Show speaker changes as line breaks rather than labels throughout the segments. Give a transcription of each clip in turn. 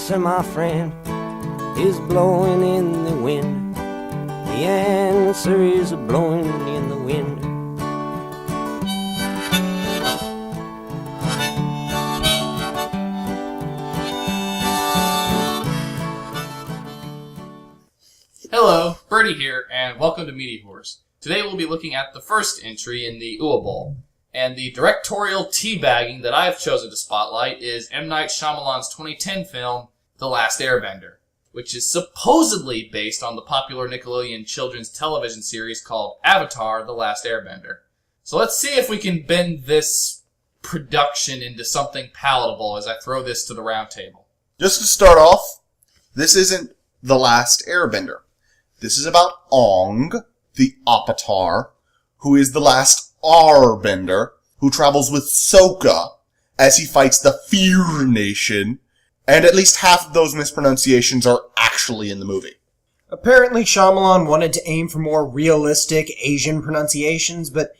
answer, my friend, is blowing in the wind. The answer is blowing in the wind.
Hello, Bertie here, and welcome to MediaWhorz. Today we'll be looking at the first entry in the Uwe Bowl, and the directorial teabagging that I've chosen to spotlight is M. Night Shyamalan's 2010 film, The Last Airbender, which is supposedly based on the popular Nickelodeon children's television series called Avatar: The Last Airbender. So let's see if we can bend this production into something palatable as I throw this to the round table.
Just to start off, this isn't The Last Airbender. This is about Ong, the Avatar, who is the last Airbender, who travels with Sokka as he fights the Fear Nation, and at least half of those mispronunciations are actually in the movie.
Apparently Shyamalan wanted to aim for more realistic Asian pronunciations, but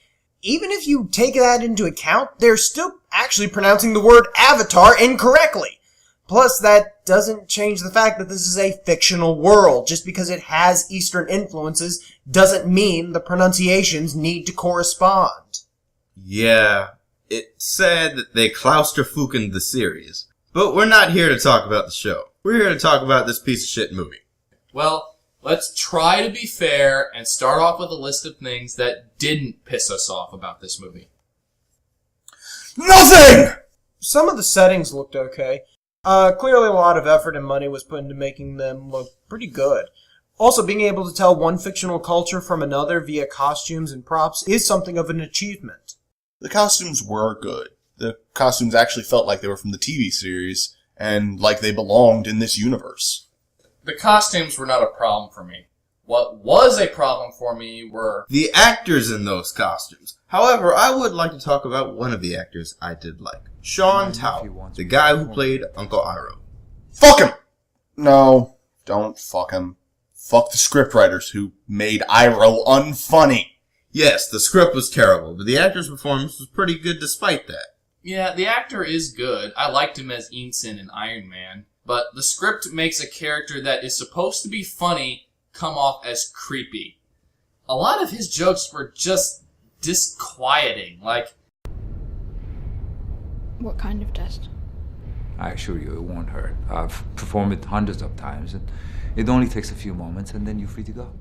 even if you take that into account, they're still actually pronouncing the word Avatar incorrectly. Plus, that doesn't change the fact that this is a fictional world. Just because it has Eastern influences doesn't mean the pronunciations need to correspond.
Yeah, it's sad that they claustrophobic the series. But we're not here to talk about the show. We're here to talk about this piece of shit movie.
Well, let's try to be fair and start off with a list of things that didn't piss us off about this movie.
Nothing!
Some of the settings looked okay. Clearly a lot of effort and money was put into making them look pretty good. Also, being able to tell one fictional culture from another via costumes and props is something of an achievement.
The costumes were good. The costumes actually felt like they were from the TV series, and like they belonged in this universe.
The costumes were not a problem for me. What was a problem for me were
the actors in those costumes. However, I would like to talk about one of the actors I did like. Sean Tao, the guy who played Uncle Iroh.
Fuck him! No, don't fuck him. Fuck the scriptwriters who made Iroh unfunny.
Yes, the script was terrible, but the actor's performance was pretty good despite that.
Yeah, the actor is good. I liked him as Ensign in Iron Man. But the script makes a character that is supposed to be funny come off as creepy. A lot of his jokes were just disquieting, like...
What kind of test?
I assure you it won't hurt. I've performed it hundreds of times, and it only takes a few moments, and then you're free to go.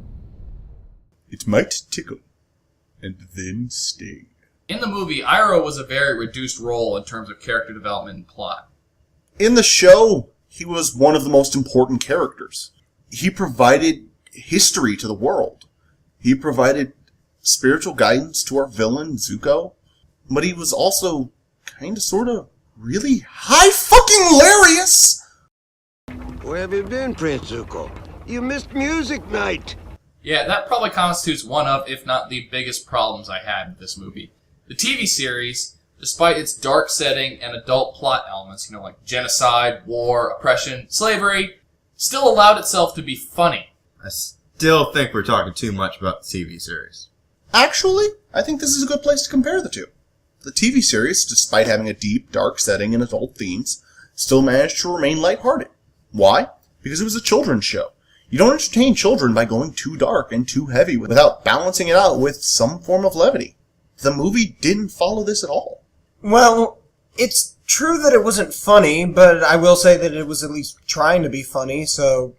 It might tickle, and then sting.
In the movie, Iroh was a very reduced role in terms of character development and plot.
In the show, he was one of the most important characters. He provided history to the world. He provided spiritual guidance to our villain, Zuko. But he was also kinda sorta really high fucking hilarious!
Where have you been, Prince Zuko? You missed music night!
Yeah, that probably constitutes one of, if not the biggest problems I had with this movie. The TV series, despite its dark setting and adult plot elements, like genocide, war, oppression, slavery, still allowed itself to be funny.
I still think we're talking too much about the TV series.
Actually, I think this is a good place to compare the two. The TV series, despite having a deep, dark setting and adult themes, still managed to remain lighthearted. Why? Because it was a children's show. You don't entertain children by going too dark and too heavy without balancing it out with some form of levity. The movie didn't follow this at all.
Well, it's true that it wasn't funny, but I will say that it was at least trying to be funny, so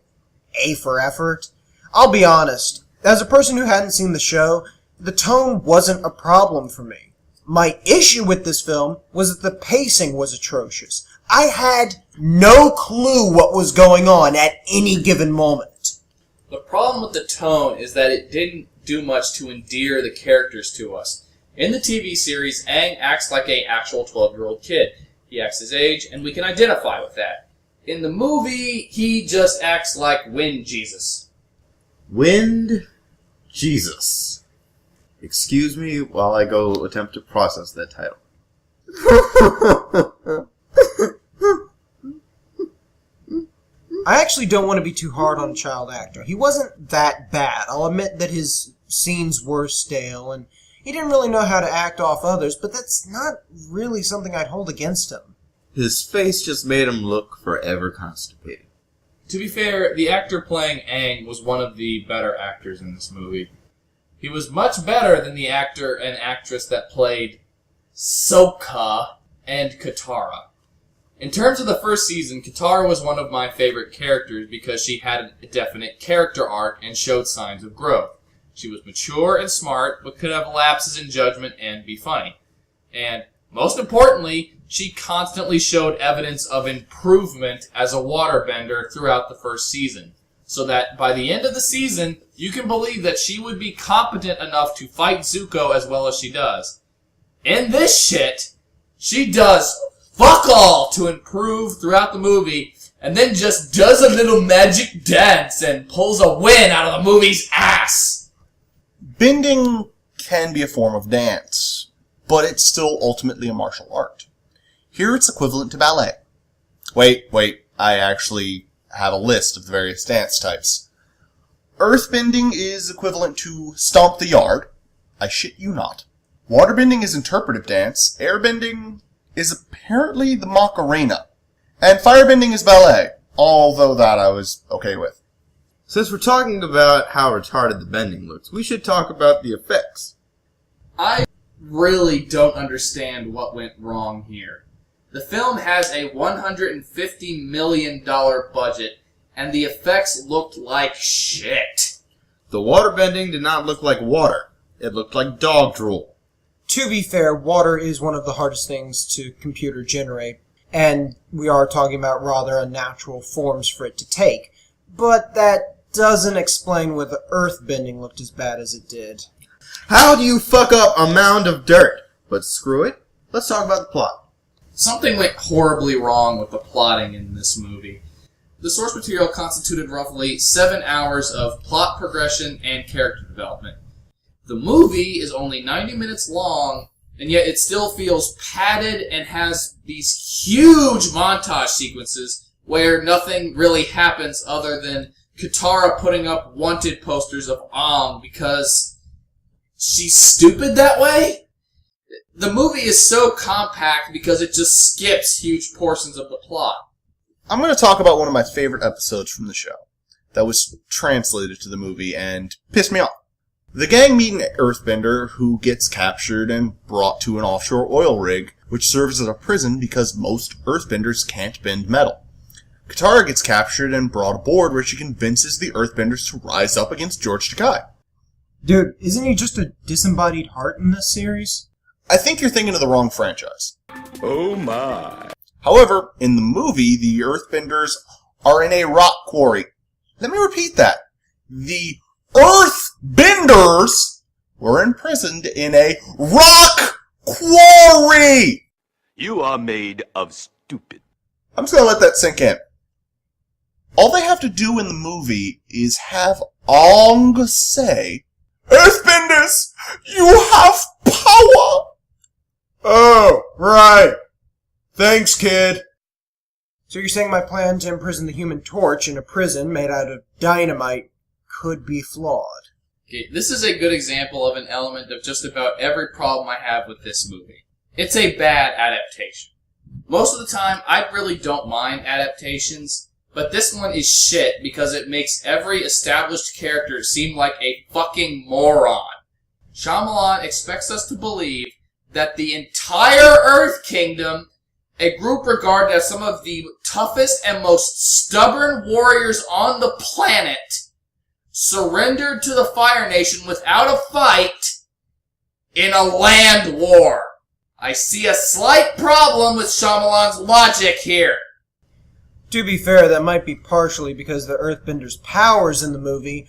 A for effort. I'll be honest, as a person who hadn't seen the show, the tone wasn't a problem for me. My issue with this film was that the pacing was atrocious. I had no clue what was going on at any given moment.
The problem with the tone is that it didn't do much to endear the characters to us. In the TV series, Aang acts like an actual 12-year-old kid. He acts his age, and we can identify with that. In the movie, he just acts like Wind Jesus.
Wind Jesus. Excuse me while I go attempt to process that title.
I actually don't want to be too hard on a child actor. He wasn't that bad. I'll admit that his scenes were stale, and he didn't really know how to act off others, but that's not really something I'd hold against him.
His face just made him look forever constipated.
To be fair, the actor playing Aang was one of the better actors in this movie. He was much better than the actor and actress that played Sokka and Katara. In terms of the first season, Katara was one of my favorite characters because she had a definite character arc and showed signs of growth. She was mature and smart, but could have lapses in judgment and be funny. And, most importantly, she constantly showed evidence of improvement as a waterbender throughout the first season. So that by the end of the season, you can believe that she would be competent enough to fight Zuko as well as she does. In this shit, she does fuck all to improve throughout the movie, and then just does a little magic dance and pulls a win out of the movie's ass.
Bending can be a form of dance, but it's still ultimately a martial art. Here it's equivalent to ballet. Wait, I actually have a list of the various dance types. Earthbending is equivalent to stomp the yard. I shit you not. Waterbending is interpretive dance. Airbending is apparently the Macarena. And firebending is ballet, although that I was okay with.
Since we're talking about how retarded the bending looks, we should talk about the effects.
I really don't understand what went wrong here. The film has a $150 million budget, and the effects looked like shit.
The waterbending did not look like water. It looked like dog drool.
To be fair, water is one of the hardest things to computer generate, and we are talking about rather unnatural forms for it to take. But that doesn't explain why the earthbending looked as bad as it did.
How do you fuck up a mound of dirt? But screw it. Let's talk about the plot.
Something went horribly wrong with the plotting in this movie. The source material constituted roughly 7 hours of plot progression and character development. The movie is only 90 minutes long, and yet it still feels padded and has these huge montage sequences where nothing really happens other than Katara putting up wanted posters of Aang because she's stupid that way? The movie is so compact because it just skips huge portions of the plot.
I'm going to talk about one of my favorite episodes from the show that was translated to the movie and pissed me off. The gang meet an earthbender who gets captured and brought to an offshore oil rig, which serves as a prison because most earthbenders can't bend metal. Katara gets captured and brought aboard where she convinces the earthbenders to rise up against George Takei.
Dude, isn't he just a disembodied heart in this series?
I think you're thinking of the wrong franchise.
Oh my.
However, in the movie, the earthbenders are in a rock quarry. Let me repeat that. The earthbenders were imprisoned in a rock quarry!
You are made of stupid.
I'm just going to let that sink in. All they have to do in the movie is have Aang say, "Earthbenders, you have power!"
Oh, right. Thanks, kid. So you're saying my plan to imprison the Human Torch in a prison made out of dynamite could be flawed?
Okay, this is a good example of an element of just about every problem I have with this movie. It's a bad adaptation. Most of the time, I really don't mind adaptations, but this one is shit because it makes every established character seem like a fucking moron. Shyamalan expects us to believe that the entire Earth Kingdom, a group regarded as some of the toughest and most stubborn warriors on the planet, surrendered to the Fire Nation without a fight in a land war. I see a slight problem with Shyamalan's logic here.
To be fair, that might be partially because the Earthbender's powers in the movie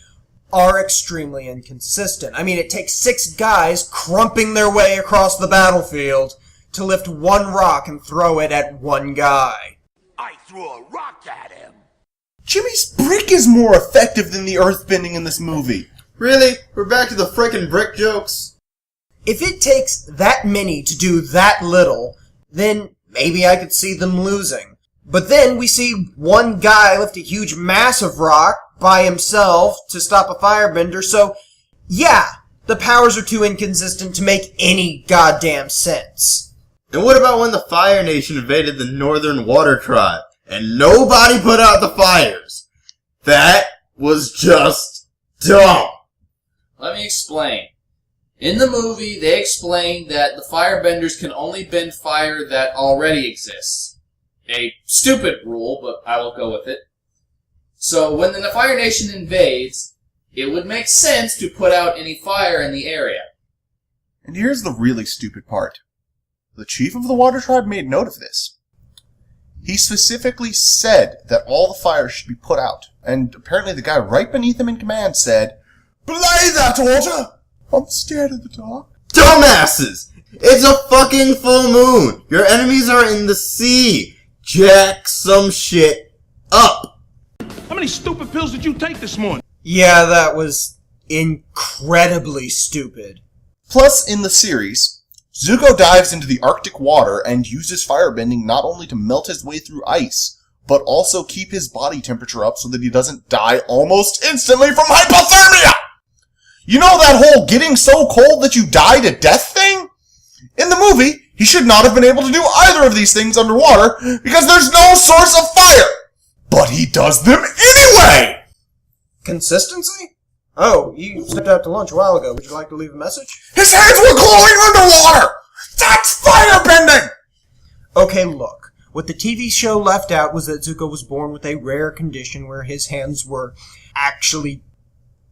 are extremely inconsistent. I mean, it takes 6 guys crumping their way across the battlefield to lift one rock and throw it at one guy.
I threw a rock at him.
Jimmy's brick is more effective than the earthbending in this movie.
Really? We're back to the frickin' brick jokes?
If it takes that many to do that little, then maybe I could see them losing. But then we see one guy lift a huge massive rock by himself to stop a firebender, so yeah, the powers are too inconsistent to make any goddamn sense.
And what about when the Fire Nation invaded the Northern Water Tribe and nobody put out the fires? That was just dumb.
Let me explain. In the movie, they explain that the firebenders can only bend fire that already exists. A stupid rule, but I will go with it. So when the Fire Nation invades, it would make sense to put out any fire in the area.
And here's the really stupid part. The chief of the Water Tribe made note of this. He specifically said that all the fires should be put out, and apparently the guy right beneath him in command said, "Belay that order! I'm scared of the dark."
Dumbasses! It's a fucking full moon! Your enemies are in the sea! Jack some shit up!
How many stupid pills did you take this morning?
Yeah, that was incredibly stupid.
Plus, in the series, Zuko dives into the Arctic water and uses firebending not only to melt his way through ice, but also keep his body temperature up so that he doesn't die almost instantly from hypothermia! You know that whole getting so cold that you die to death thing? In the movie, he should not have been able to do either of these things underwater because there's no source of fire! But he does them anyway!
Consistency? Oh, you stepped out to lunch a while ago. Would you like to leave a message?
His hands were glowing underwater! That's firebending!
Okay, look. What the TV show left out was that Zuko was born with a rare condition where his hands were actually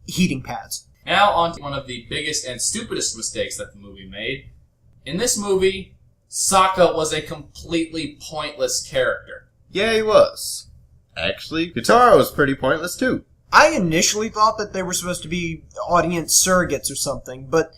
heating pads.
Now on to one of the biggest and stupidest mistakes that the movie made. In this movie, Sokka was a completely pointless character.
Yeah, he was. Actually, Katara was pretty pointless too.
I initially thought that they were supposed to be audience surrogates or something, but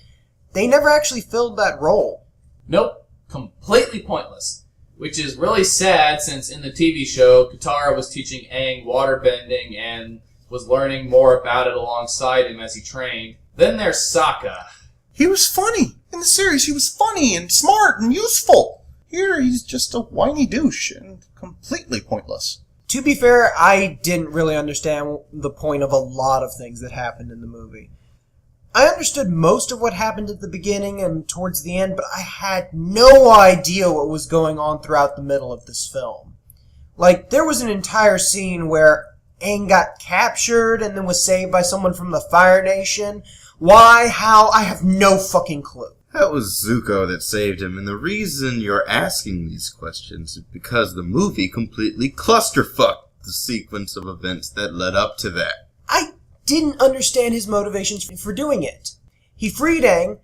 they never actually filled that role.
Nope, completely pointless. Which is really sad since in the TV show, Katara was teaching Aang waterbending and was learning more about it alongside him as he trained. Then there's Sokka.
He was funny. In the series, he was funny and smart and useful. Here, he's just a whiny douche and completely pointless.
To be fair, I didn't really understand the point of a lot of things that happened in the movie. I understood most of what happened at the beginning and towards the end, but I had no idea what was going on throughout the middle of this film. Like, there was an entire scene where Aang got captured and then was saved by someone from the Fire Nation. Why? How? I have no fucking clue.
That was Zuko that saved him, and the reason you're asking these questions is because the movie completely clusterfucked the sequence of events that led up to that.
I didn't understand his motivations for doing it. He freed Aang,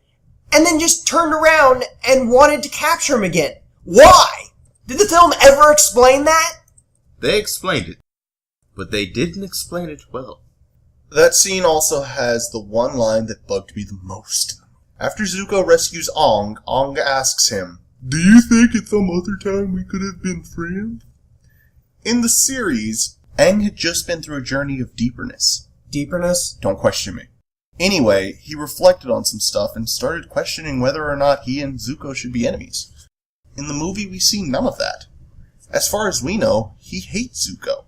and then just turned around and wanted to capture him again. Why? Did the film ever explain that?
They explained it, but they didn't explain it well.
That scene also has the one line that bugged me the most. After Zuko rescues Aang, Aang asks him, "Do you think at some other time we could have been friends?" In the series, Aang had just been through a journey of deeperness.
Deeperness?
Don't question me. Anyway, he reflected on some stuff and started questioning whether or not he and Zuko should be enemies. In the movie, we see none of that. As far as we know, he hates Zuko.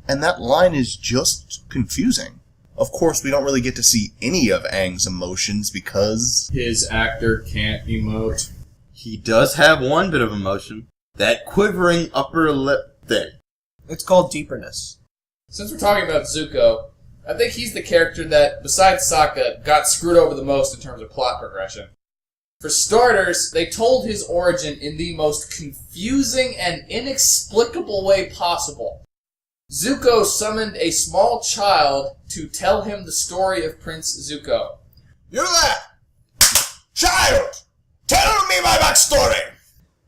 And that line is just confusing. Of course, we don't really get to see any of Aang's emotions because
His actor can't emote.
He does have one bit of emotion. That quivering upper lip thing.
It's called deeperness.
Since we're talking about Zuko, I think he's the character that, besides Sokka, got screwed over the most in terms of plot progression. For starters, they told his origin in the most confusing and inexplicable way possible. Zuko summoned a small child to tell him the story of Prince Zuko.
"You there! Child! Tell me my backstory!"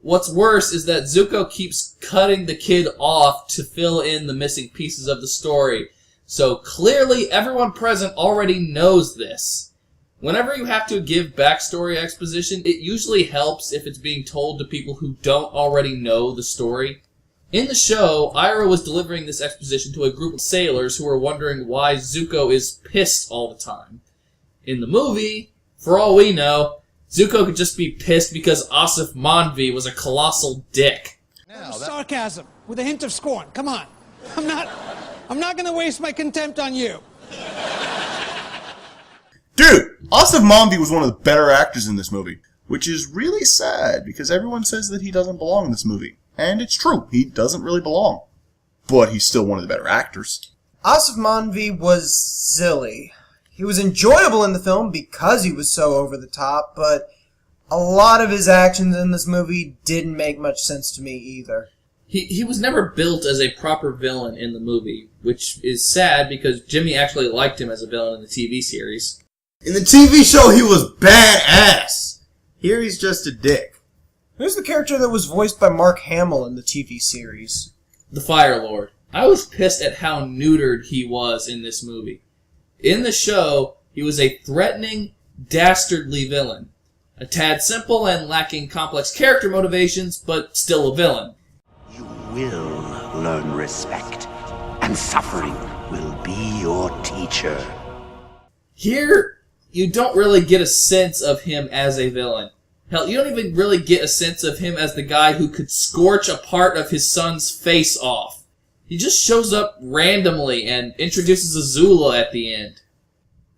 What's worse is that Zuko keeps cutting the kid off to fill in the missing pieces of the story. So clearly everyone present already knows this. Whenever you have to give backstory exposition, it usually helps if it's being told to people who don't already know the story. In the show, Iroh was delivering this exposition to a group of sailors who were wondering why Zuko is pissed all the time. In the movie, for all we know, Zuko could just be pissed because Asif Manvi was a colossal dick.
Sarcasm with a hint of scorn. Come on. I'm not going to waste my contempt on you.
Dude, Asif Manvi was one of the better actors in this movie. which is really sad because everyone says that he doesn't belong in this movie. And it's true, he doesn't really belong. But he's still one of the better actors.
Asif Manvi was silly. He was enjoyable in the film because he was so over the top, but a lot of his actions in this movie didn't make much sense to me either.
He was never built as a proper villain in the movie, which is sad because Jimmy actually liked him as a villain in the TV series.
In the TV show, he was badass. Here he's just a dick.
Who's the character that was voiced by Mark Hamill in the TV series?
The Fire Lord. I was pissed at how neutered he was in this movie. In the show, he was a threatening, dastardly villain. A tad simple and lacking complex character motivations, but still a villain.
You will learn respect, and suffering will be your teacher.
Here, you don't really get a sense of him as a villain. Hell, you don't even really get a sense of him as the guy who could scorch a part of his son's face off. He just shows up randomly and introduces Azula at the end.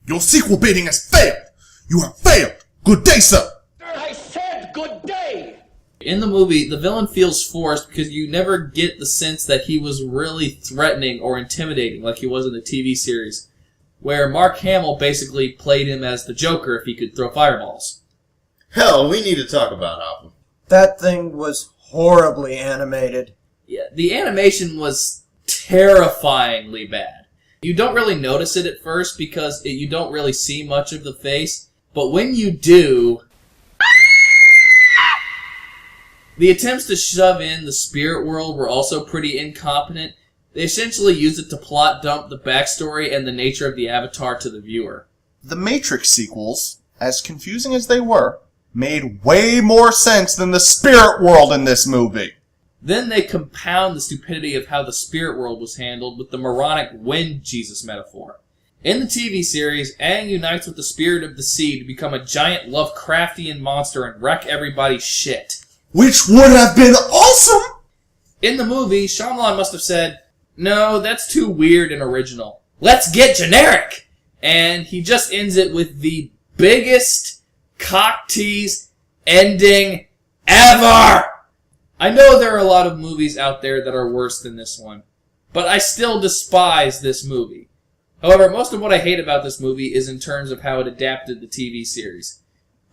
Your sequel bidding has failed! You have failed! Good day, sir!
I said good day!
In the movie, the villain feels forced because you never get the sense that he was really threatening or intimidating like he was in the TV series, where Mark Hamill basically played him as the Joker if he could throw fireballs.
Hell, we need to talk about Apple.
That thing was horribly animated.
Yeah, the animation was terrifyingly bad. You don't really notice it at first because you don't really see much of the face, but when you do, the attempts to shove in the spirit world were also pretty incompetent. They essentially used it to plot dump the backstory and the nature of the Avatar to the viewer.
The Matrix sequels, as confusing as they were, made way more sense than the spirit world in this movie.
Then they compound the stupidity of how the spirit world was handled with the moronic wind Jesus metaphor. In the TV series, Aang unites with the spirit of the sea to become a giant Lovecraftian monster and wreck everybody's shit.
Which would have been awesome!
In the movie, Shyamalan must have said, "No, that's too weird and original. Let's get generic!" And he just ends it with the biggest cock tease ending ever! I know there are a lot of movies out there that are worse than this one, but I still despise this movie. However, most of what I hate about this movie is in terms of how it adapted the TV series.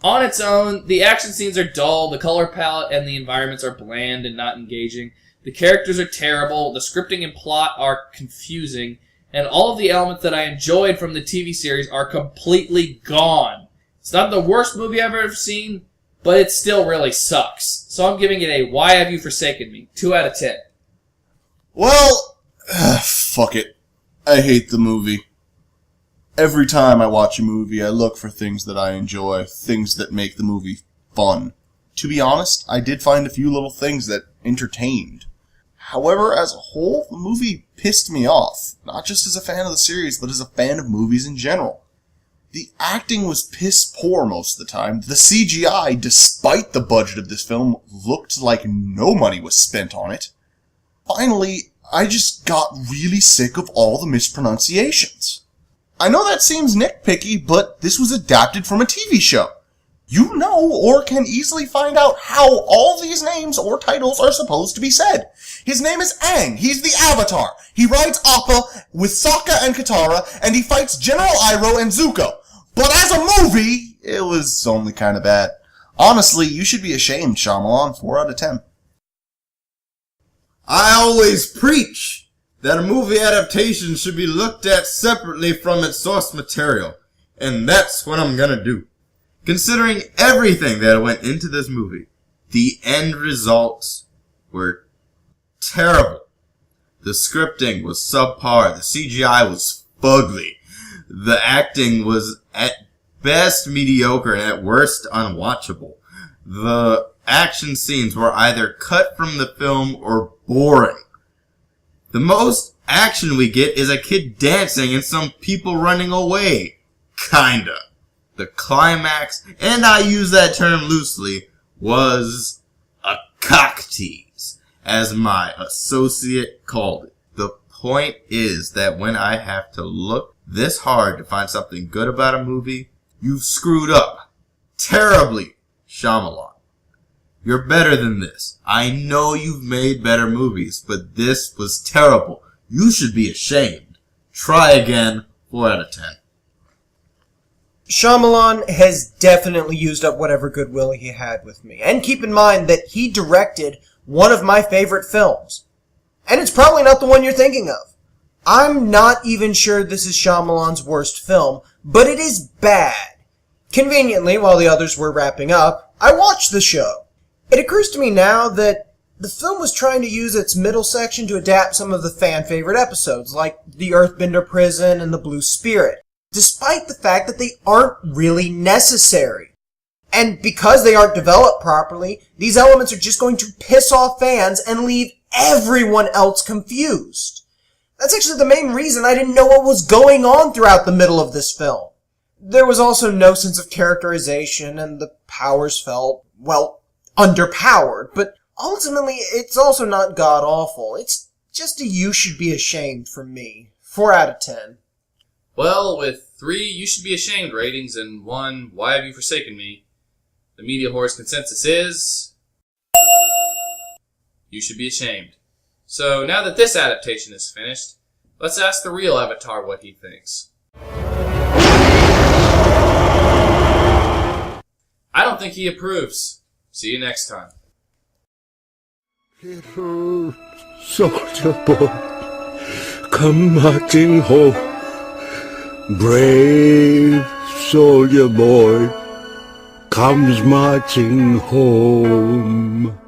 On its own, the action scenes are dull, the color palette and the environments are bland and not engaging, the characters are terrible, the scripting and plot are confusing, and all of the elements that I enjoyed from the TV series are completely gone. It's not the worst movie I've ever seen, but it still really sucks. So I'm giving it a Why Have You Forsaken Me? 2 out of 10.
Well, fuck it. I hate the movie. Every time I watch a movie, I look for things that I enjoy, things that make the movie fun. To be honest, I did find a few little things that entertained. However, as a whole, the movie pissed me off. Not just as a fan of the series, but as a fan of movies in general. The acting was piss poor most of the time. The CGI, despite the budget of this film, looked like no money was spent on it. Finally, I just got really sick of all the mispronunciations. I know that seems nitpicky, but this was adapted from a TV show. You know or can easily find out how all these names or titles are supposed to be said. His name is Aang. He's the Avatar. He rides Appa with Sokka and Katara, and he fights General Iroh and Zuko. But as a movie, it was only kind of bad. Honestly, you should be ashamed, Shyamalan. 4 out of 10.
I always preach that a movie adaptation should be looked at separately from its source material. And that's what I'm gonna do. Considering everything that went into this movie, the end results were terrible. The scripting was subpar. The CGI was fugly. The acting was at best mediocre and at worst unwatchable. The action scenes were either cut from the film or boring. The most action we get is a kid dancing and some people running away. Kinda. The climax, and I use that term loosely, was a cock tease, as my associate called it. The point is that when I have to look this hard to find something good about a movie, you've screwed up. Terribly. Shyamalan. You're better than this. I know you've made better movies, but this was terrible. You should be ashamed. Try again. 4 out of 10.
Shyamalan has definitely used up whatever goodwill he had with me. And keep in mind that he directed one of my favorite films. And it's probably not the one you're thinking of. I'm not even sure this is Shyamalan's worst film, but it is bad. Conveniently, while the others were wrapping up, I watched the show. It occurs to me now that the film was trying to use its middle section to adapt some of the fan-favorite episodes, like the Earthbender Prison and the Blue Spirit, despite the fact that they aren't really necessary. And because they aren't developed properly, these elements are just going to piss off fans and leave everyone else confused. That's actually the main reason I didn't know what was going on throughout the middle of this film. There was also no sense of characterization, and the powers felt, well, underpowered, but ultimately it's also not god-awful. It's just a you should be ashamed from me. 4 out of 10.
Well, with 3 you should be ashamed ratings and 1 why have you forsaken me, the MediaWhorz consensus is you should be ashamed. So now that this adaptation is finished, let's ask the real Avatar what he thinks. I don't think he approves. See you next time.
Little soldier boy, come marching home. Brave soldier boy comes marching home.